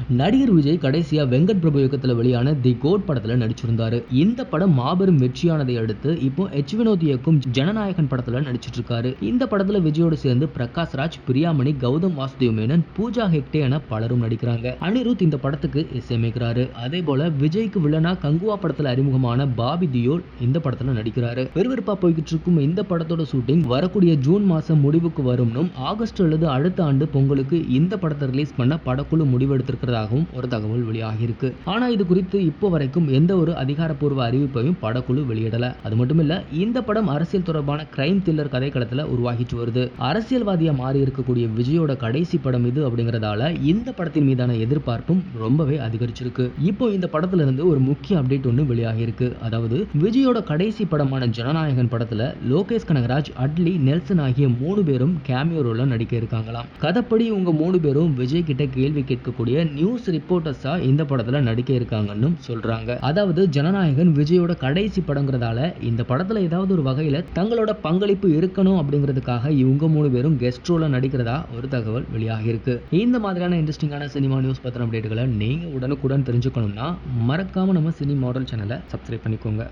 நடிகர் விஜய் கடைசியா வெங்கட் பிரபு இயக்கத்துல வெளியான தி கோட் படத்துல நடிச்சிருந்தாரு. இந்த படம் மாபெரும் வெற்றியானதை அடுத்து இப்போ வினோத் இயக்கும் ஜனநாயகன் படத்துல நடிச்சிட்டு இருக்காரு. இந்த படத்துல விஜயோடு சேர்ந்து பிரகாஷ் ராஜ், பிரியாமணி, கௌதம் வாசுதேவ் மேனன், பூஜா ஹெக்டே என பலரும் நடிக்கிறாங்க. அனிருத் இந்த படத்துக்கு இசையமைக்கிறாரு. அதே போல விஜய்க்கு வில்லனா கங்குவா படத்துல அறிமுகமான பாபி தியோல் இந்த படத்துல நடிக்கிறாரு. விறுவிறுப்பா போய்கிட்டு இருக்கும் இந்த படத்தோட ஷூட்டிங் வரக்கூடிய ஜூன் மாசம் முடிவுக்கு வரும்னும், ஆகஸ்ட் அல்லது அடுத்த ஆண்டு பொங்கலுக்கு இந்த படத்தை ரிலீஸ் பண்ண படக்குழு முடிவெடுத்திருக்கிறதாகவும் ஒரு தகவல் வெளியாகி இருக்கு. ஆனா இது குறித்து இப்போ வரைக்கும் எந்த ஒரு அதிகாரப்பூர்வ அறிவிப்பையும் படக்குழு வெளியிடல. அது மட்டும் இல்ல, இந்த படம் அரசியல் தொடர்பான கிரைம் த்ரில்லர் கதைக்களத்துல உருவாகிட்டு வருது. அரசியல்வாதியா மாறி இருக்கக்கூடிய விஜயோட கடைசி படம் இது அப்படிங்கறதால இந்த படத்தின் மீதான எதிர்பார்ப்பும் ரொம்பவே அதிகரிச்சிருக்கு. இப்போ இந்த படத்துல இருந்து ஒரு முக்கிய அப்டேட் ஒன்னு வெளியாகி இருக்கு. அதாவது விஜயோட கடைசி படமான ஜனநாயகன் படத்துல லோகேஷ் கனகராஜ், அட்லி, நெல்சன் ஆகிய 3 பேரும் கேமியோ ரோல்ல நடிக்க இருக்காங்களாம். கதைப்படி இவங்க 3 பேரும் விஜய் கிட்ட கேள்வி கேட்கக்கூடிய நியூஸ் ரிப்போர்ட்டர்ஸா இந்த படத்துல நடிக்க இருக்காங்கன்னு சொல்றாங்க. அதாவது ஜனநாயகன் விஜயோட கடைசி படங்கிறதால இந்த படத்துல ஏதாவது ஒரு வகையில தங்களோட பங்களிப்பு இருக்கணும் அப்படிங்கிறதுக்காக இவங்க 3 பேரும் கெஸ்ட் ரோல்ல நடிக்கிறதா ஒரு தகவல் வெளியாகி இருக்கு. இந்த மாதிரியான இன்ட்ரெஸ்டிங்கான சினிமா நியூஸ் பத்தின அப்டேட்டுகளை நீங்க உடனுக்குடன் தெரிஞ்சுக்கணும்னா மறக்காம நம்ம சினி மாடல் சேனலை சப்ஸ்கிரைப் பண்ணிக்கோங்க.